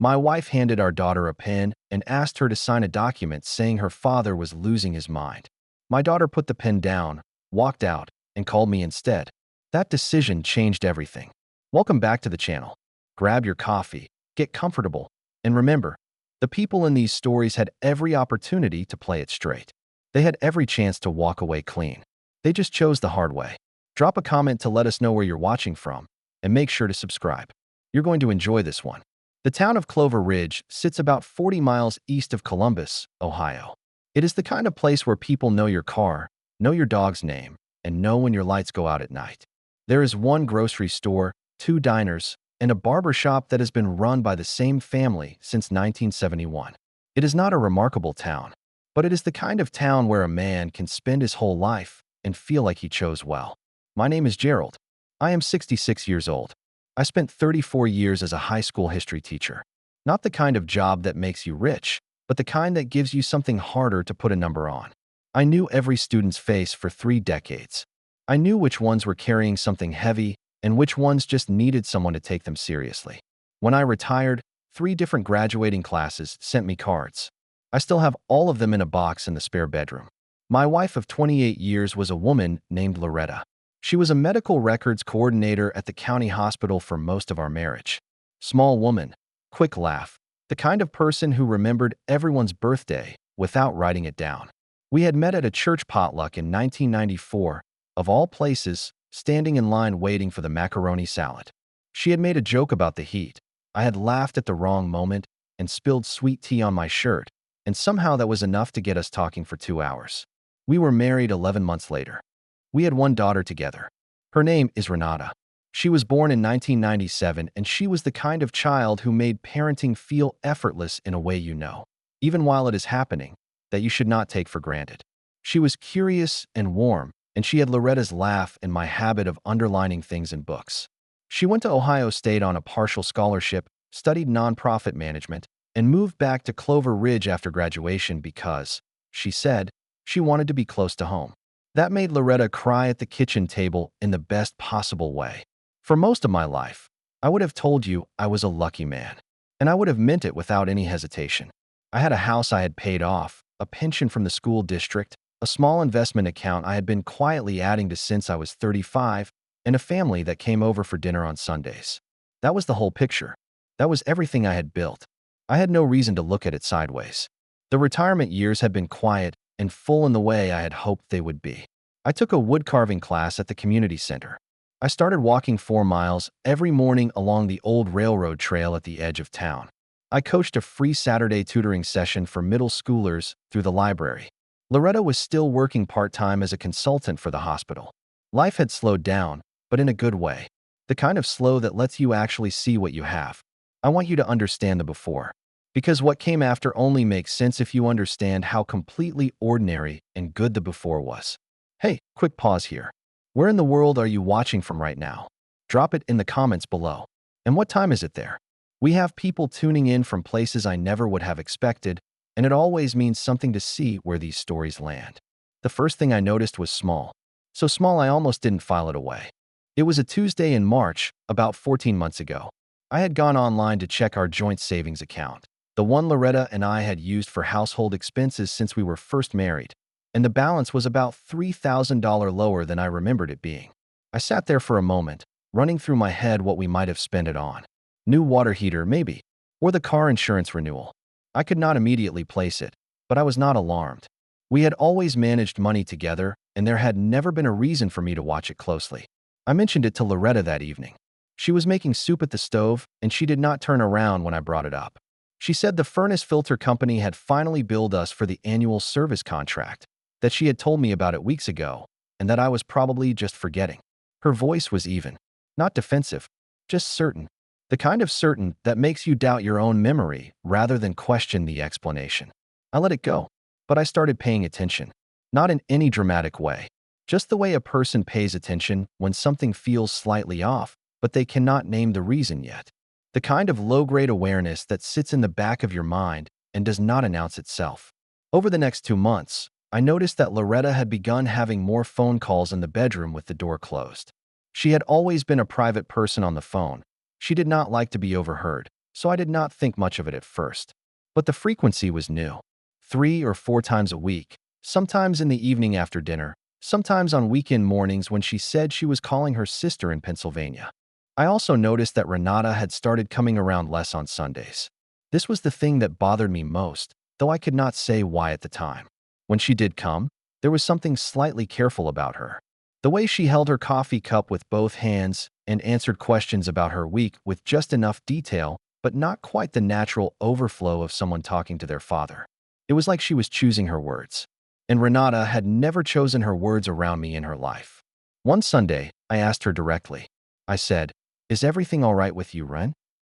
My wife handed our daughter a pen and asked her to sign a document saying her father was losing his mind. My daughter put the pen down, walked out, and called me instead. That decision changed everything. Welcome back to the channel. Grab your coffee, get comfortable, and remember, the people in these stories had every opportunity to play it straight. They had every chance to walk away clean. They just chose the hard way. Drop a comment to let us know where you're watching from, and make sure to subscribe. You're going to enjoy this one. The town of Clover Ridge sits about 40 miles east of Columbus, Ohio. It is the kind of place where people know your car, know your dog's name, and know when your lights go out at night. There is one grocery store, 2 diners, and a barber shop that has been run by the same family since 1971. It is not a remarkable town, but it is the kind of town where a man can spend his whole life and feel like he chose well. My name is Gerald. I am 66 years old. I spent 34 years as a high school history teacher. Not the kind of job that makes you rich, but the kind that gives you something harder to put a number on. I knew every student's face for 3 decades. I knew which ones were carrying something heavy and which ones just needed someone to take them seriously. When I retired, 3 different graduating classes sent me cards. I still have all of them in a box in the spare bedroom. My wife of 28 years was a woman named Loretta. She was a medical records coordinator at the county hospital for most of our marriage. Small woman, quick laugh, the kind of person who remembered everyone's birthday without writing it down. We had met at a church potluck in 1994, of all places, standing in line waiting for the macaroni salad. She had made a joke about the heat. I had laughed at the wrong moment and spilled sweet tea on my shirt, and somehow that was enough to get us talking for 2 hours. We were married 11 months later. We had 1 daughter together. Her name is Renata. She was born in 1997, and she was the kind of child who made parenting feel effortless in a way you know, even while it is happening, that you should not take for granted. She was curious and warm, and she had Loretta's laugh and my habit of underlining things in books. She went to Ohio State on a partial scholarship, studied nonprofit management, and moved back to Clover Ridge after graduation because, she said, she wanted to be close to home. That made Loretta cry at the kitchen table in the best possible way. For most of my life, I would have told you I was a lucky man, and I would have meant it without any hesitation. I had a house I had paid off, a pension from the school district, a small investment account I had been quietly adding to since I was 35, and a family that came over for dinner on Sundays. That was the whole picture. That was everything I had built. I had no reason to look at it sideways. The retirement years had been quiet and full in the way I had hoped they would be. I took a woodcarving class at the community center. I started walking 4 miles every morning along the old railroad trail at the edge of town. I coached a free Saturday tutoring session for middle schoolers through the library. Loretta was still working part-time as a consultant for the hospital. Life had slowed down, but in a good way. The kind of slow that lets you actually see what you have. I want you to understand the before, because what came after only makes sense if you understand how completely ordinary and good the before was. Hey, quick pause here. Where in the world are you watching from right now? Drop it in the comments below. And what time is it there? We have people tuning in from places I never would have expected, and it always means something to see where these stories land. The first thing I noticed was small. So small I almost didn't file it away. It was a Tuesday in March, about 14 months ago. I had gone online to check our joint savings account, the one Loretta and I had used for household expenses since we were first married, and the balance was about $3,000 lower than I remembered it being. I sat there for a moment, running through my head what we might have spent it on. New water heater, maybe, or the car insurance renewal. I could not immediately place it, but I was not alarmed. We had always managed money together, and there had never been a reason for me to watch it closely. I mentioned it to Loretta that evening. She was making soup at the stove, and she did not turn around when I brought it up. She said the furnace filter company had finally billed us for the annual service contract, that she had told me about it weeks ago, and that I was probably just forgetting. Her voice was even, not defensive, just certain. The kind of certain that makes you doubt your own memory rather than question the explanation. I let it go, but I started paying attention. Not in any dramatic way, just the way a person pays attention when something feels slightly off, but they cannot name the reason yet. The kind of low-grade awareness that sits in the back of your mind and does not announce itself. Over the next 2 months, I noticed that Loretta had begun having more phone calls in the bedroom with the door closed. She had always been a private person on the phone. She did not like to be overheard, so I did not think much of it at first. But the frequency was new. 3 or 4 times a week, sometimes in the evening after dinner, sometimes on weekend mornings when she said she was calling her sister in Pennsylvania. I also noticed that Renata had started coming around less on Sundays. This was the thing that bothered me most, though I could not say why at the time. When she did come, there was something slightly careful about her. The way she held her coffee cup with both hands and answered questions about her week with just enough detail, but not quite the natural overflow of someone talking to their father. It was like she was choosing her words. And Renata had never chosen her words around me in her life. One Sunday, I asked her directly. I said, "Is everything all right with you, Ren?"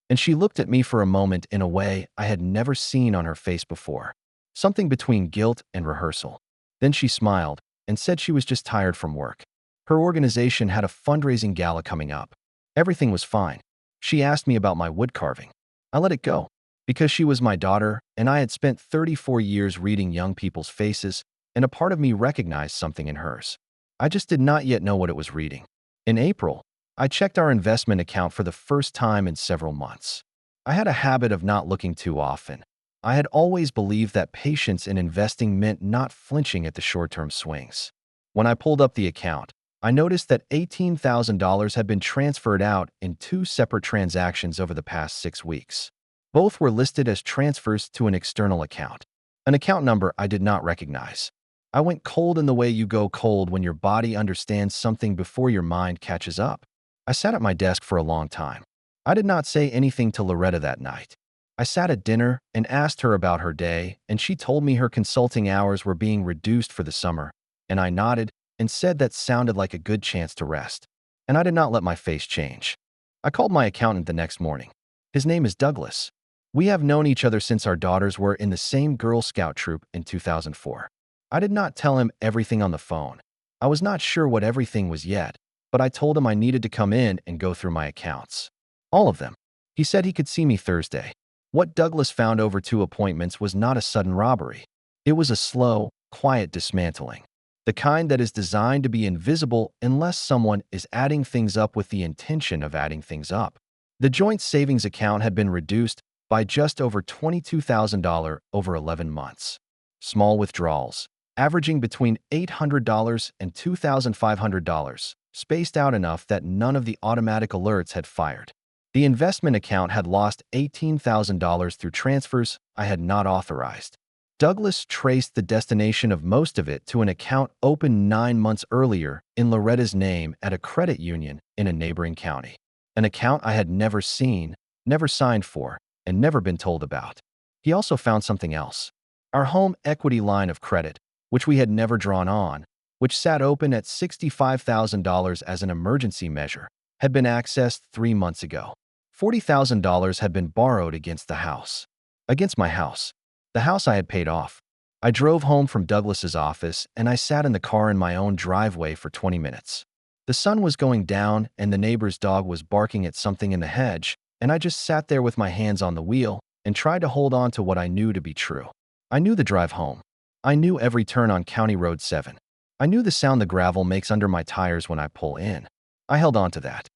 And she looked at me for a moment in a way I had never seen on her face before. Something between guilt and rehearsal. Then she smiled and said she was just tired from work. Her organization had a fundraising gala coming up. Everything was fine. She asked me about my wood carving. I let it go, because she was my daughter and I had spent 34 years reading young people's faces, and a part of me recognized something in hers. I just did not yet know what it was reading. In April, I checked our investment account for the first time in several months. I had a habit of not looking too often. I had always believed that patience in investing meant not flinching at the short-term swings. When I pulled up the account, I noticed that $18,000 had been transferred out in 2 separate transactions over the past 6 weeks. Both were listed as transfers to an external account, an account number I did not recognize. I went cold in the way you go cold when your body understands something before your mind catches up. I sat at my desk for a long time. I did not say anything to Loretta that night. I sat at dinner and asked her about her day, and she told me her consulting hours were being reduced for the summer, and I nodded and said that sounded like a good chance to rest. And I did not let my face change. I called my accountant the next morning. His name is Douglas. We have known each other since our daughters were in the same Girl Scout troop in 2004. I did not tell him everything on the phone. I was not sure what everything was yet, but I told him I needed to come in and go through my accounts. All of them. He said he could see me Thursday. What Douglas found over 2 appointments was not a sudden robbery. It was a slow, quiet dismantling. The kind that is designed to be invisible unless someone is adding things up with the intention of adding things up. The joint savings account had been reduced by just over $22,000 over 11 months. Small withdrawals, averaging between $800 and $2,500, spaced out enough that none of the automatic alerts had fired. The investment account had lost $18,000 through transfers I had not authorized. Douglas traced the destination of most of it to an account opened 9 months earlier in Loretta's name at a credit union in a neighboring county. An account I had never seen, never signed for, and never been told about. He also found something else. Our home equity line of credit, which we had never drawn on, which sat open at $65,000 as an emergency measure, had been accessed 3 months ago. $40,000 had been borrowed against the house. Against my house. The house I had paid off. I drove home from Douglas's office and I sat in the car in my own driveway for 20 minutes. The sun was going down and the neighbor's dog was barking at something in the hedge, and I just sat there with my hands on the wheel and tried to hold on to what I knew to be true. I knew the drive home. I knew every turn on County Road 7. I knew the sound the gravel makes under my tires when I pull in. I held on to that.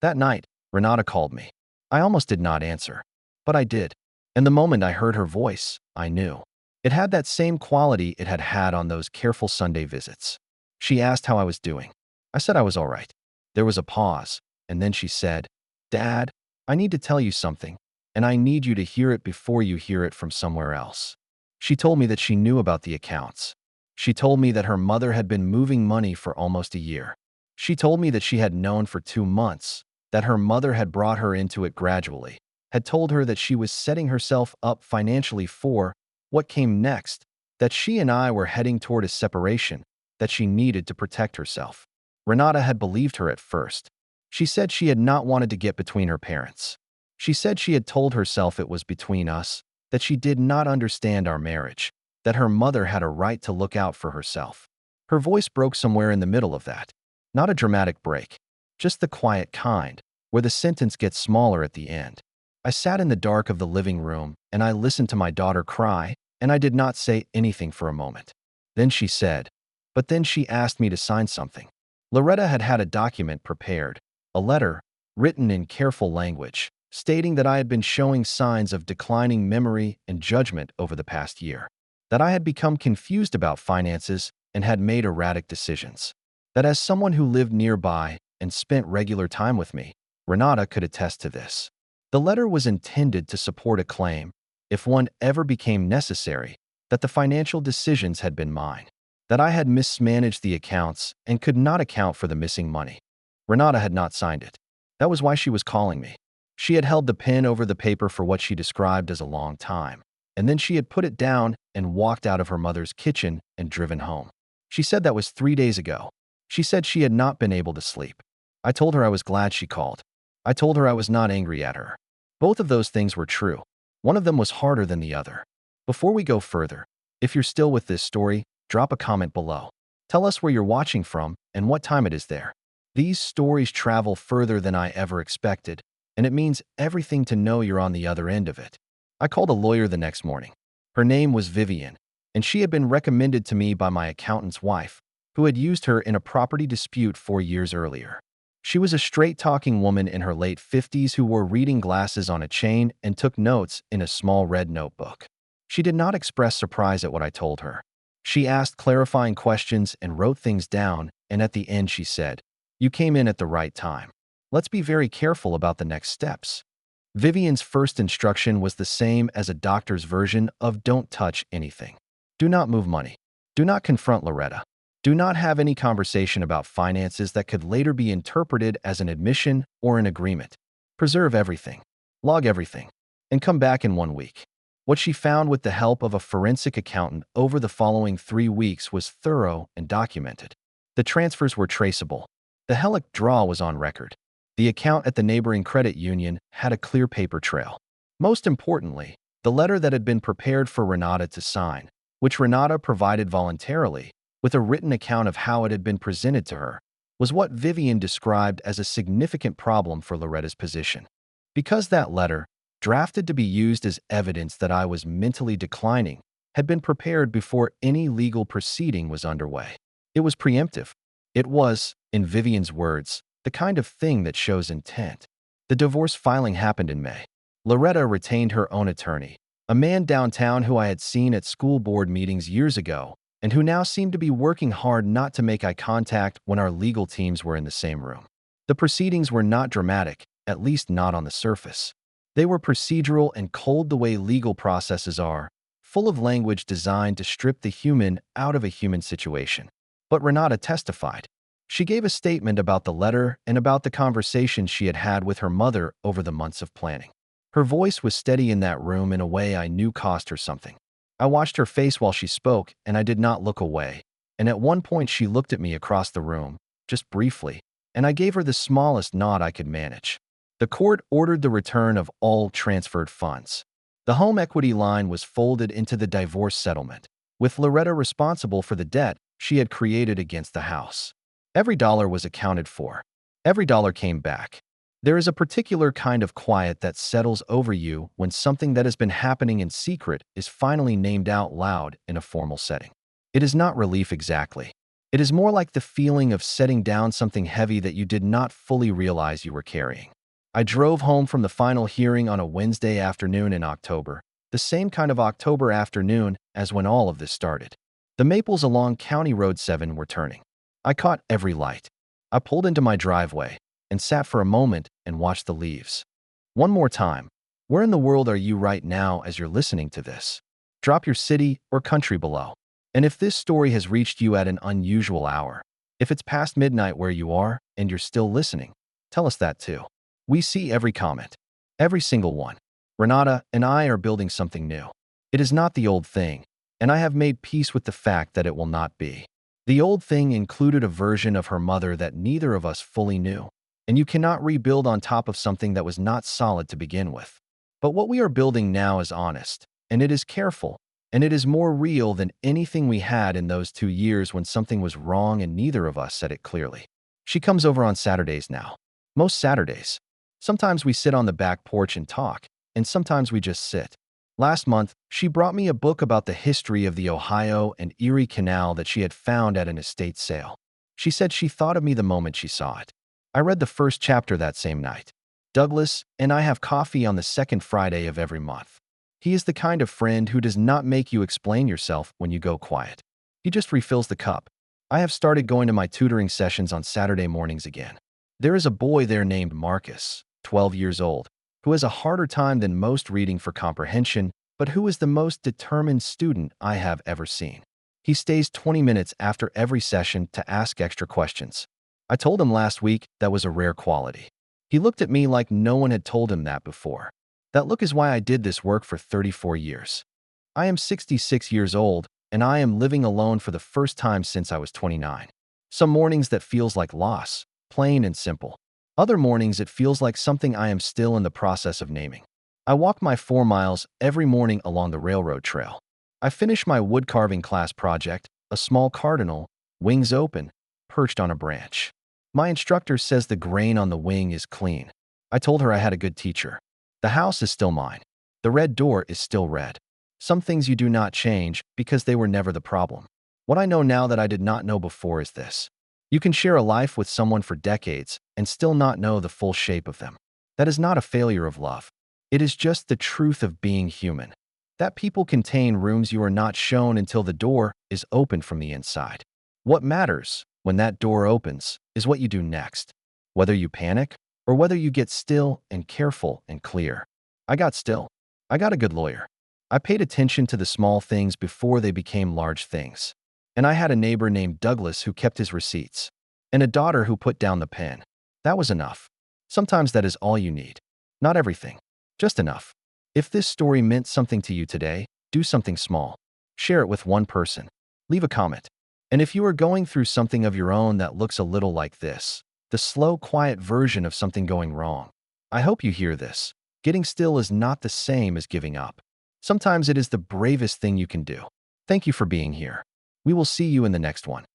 That night, Renata called me. I almost did not answer, but I did. And the moment I heard her voice, I knew. It had that same quality it had had on those careful Sunday visits. She asked how I was doing. I said I was all right. There was a pause, and then she said, "Dad, I need to tell you something, and I need you to hear it before you hear it from somewhere else." She told me that she knew about the accounts. She told me that her mother had been moving money for almost a year. She told me that she had known for 2 months, that her mother had brought her into it gradually, had told her that she was setting herself up financially for what came next, that she and I were heading toward a separation, that she needed to protect herself. Renata had believed her at first. She said she had not wanted to get between her parents. She said she had told herself it was between us, that she did not understand our marriage, that her mother had a right to look out for herself. Her voice broke somewhere in the middle of that. Not a dramatic break, just the quiet kind, where the sentence gets smaller at the end. I sat in the dark of the living room and I listened to my daughter cry, and I did not say anything for a moment. Then she said, but then she asked me to sign something. Loretta had had a document prepared, a letter, written in careful language, stating that I had been showing signs of declining memory and judgment over the past year, that I had become confused about finances and had made erratic decisions, that as someone who lived nearby and spent regular time with me, Renata could attest to this. The letter was intended to support a claim, if one ever became necessary, that the financial decisions had been mine, that I had mismanaged the accounts and could not account for the missing money. Renata had not signed it. That was why she was calling me. She had held the pen over the paper for what she described as a long time, and then she had put it down and walked out of her mother's kitchen and driven home. She said that was 3 days ago. She said she had not been able to sleep. I told her I was glad she called. I told her I was not angry at her. Both of those things were true. One of them was harder than the other. Before we go further, if you're still with this story, drop a comment below. Tell us where you're watching from and what time it is there. These stories travel further than I ever expected, and it means everything to know you're on the other end of it. I called a lawyer the next morning. Her name was Vivian, and she had been recommended to me by my accountant's wife, who had used her in a property dispute 4 years earlier. She was a straight-talking woman in her late 50s who wore reading glasses on a chain and took notes in a small red notebook. She did not express surprise at what I told her. She asked clarifying questions and wrote things down, and at the end she said, "You came in at the right time. Let's be very careful about the next steps." Vivian's first instruction was the same as a doctor's version of don't touch anything. Do not move money. Do not confront Loretta. Do not have any conversation about finances that could later be interpreted as an admission or an agreement. Preserve everything. Log everything. And come back in 1 week. What she found with the help of a forensic accountant over the following 3 weeks was thorough and documented. The transfers were traceable. The Hellick draw was on record. The account at the neighboring credit union had a clear paper trail. Most importantly, the letter that had been prepared for Renata to sign, which Renata provided voluntarily, with a written account of how it had been presented to her, was what Vivian described as a significant problem for Loretta's position. Because that letter, drafted to be used as evidence that I was mentally declining, had been prepared before any legal proceeding was underway. It was preemptive. It was, in Vivian's words, the kind of thing that shows intent. The divorce filing happened in May. Loretta retained her own attorney, a man downtown who I had seen at school board meetings years ago, and who now seemed to be working hard not to make eye contact when our legal teams were in the same room. The proceedings were not dramatic, at least not on the surface. They were procedural and cold the way legal processes are, full of language designed to strip the human out of a human situation. But Renata testified. She gave a statement about the letter and about the conversations she had had with her mother over the months of planning. Her voice was steady in that room in a way I knew cost her something. I watched her face while she spoke, and I did not look away. And at one point she looked at me across the room, just briefly, and I gave her the smallest nod I could manage. The court ordered the return of all transferred funds. The home equity line was folded into the divorce settlement, with Loretta responsible for the debt she had created against the house. Every dollar was accounted for. Every dollar came back. There is a particular kind of quiet that settles over you when something that has been happening in secret is finally named out loud in a formal setting. It is not relief exactly. It is more like the feeling of setting down something heavy that you did not fully realize you were carrying. I drove home from the final hearing on a Wednesday afternoon in October, the same kind of October afternoon as when all of this started. The maples along County Road 7 were turning. I caught every light. I pulled into my driveway and sat for a moment and watched the leaves. One more time, where in the world are you right now as you're listening to this? Drop your city or country below. And if this story has reached you at an unusual hour, if it's past midnight where you are and you're still listening, tell us that too. We see every comment, every single one. Renata and I are building something new. It is not the old thing, and I have made peace with the fact that it will not be. The old thing included a version of her mother that neither of us fully knew, and you cannot rebuild on top of something that was not solid to begin with. But what we are building now is honest, and it is careful, and it is more real than anything we had in those 2 years when something was wrong and neither of us said it clearly. She comes over on Saturdays now. Most Saturdays. Sometimes we sit on the back porch and talk, and sometimes we just sit. Last month, she brought me a book about the history of the Ohio and Erie Canal that she had found at an estate sale. She said she thought of me the moment she saw it. I read the first chapter that same night. Douglas and I have coffee on the second Friday of every month. He is the kind of friend who does not make you explain yourself when you go quiet. He just refills the cup. I have started going to my tutoring sessions on Saturday mornings again. There is a boy there named Marcus, 12 years old, who has a harder time than most reading for comprehension, but who is the most determined student I have ever seen. He stays 20 minutes after every session to ask extra questions. I told him last week that was a rare quality. He looked at me like no one had told him that before. That look is why I did this work for 34 years. I am 66 years old, and I am living alone for the first time since I was 29. Some mornings that feels like loss, plain and simple. Other mornings it feels like something I am still in the process of naming. I walk my 4 miles every morning along the railroad trail. I finish my wood carving class project, a small cardinal, wings open, perched on a branch. My instructor says the grain on the wing is clean. I told her I had a good teacher. The house is still mine. The red door is still red. Some things you do not change because they were never the problem. What I know now that I did not know before is this. You can share a life with someone for decades and still not know the full shape of them. That is not a failure of love. It is just the truth of being human. That people contain rooms you are not shown until the door is opened from the inside. What matters when that door opens is what you do next. Whether you panic or whether you get still and careful and clear. I got still. I got a good lawyer. I paid attention to the small things before they became large things. And I had a neighbor named Douglas who kept his receipts. And a daughter who put down the pen. That was enough. Sometimes that is all you need. Not everything. Just enough. If this story meant something to you today, do something small. Share it with one person. Leave a comment. And if you are going through something of your own that looks a little like this, the slow, quiet version of something going wrong, I hope you hear this. Getting still is not the same as giving up. Sometimes it is the bravest thing you can do. Thank you for being here. We will see you in the next one.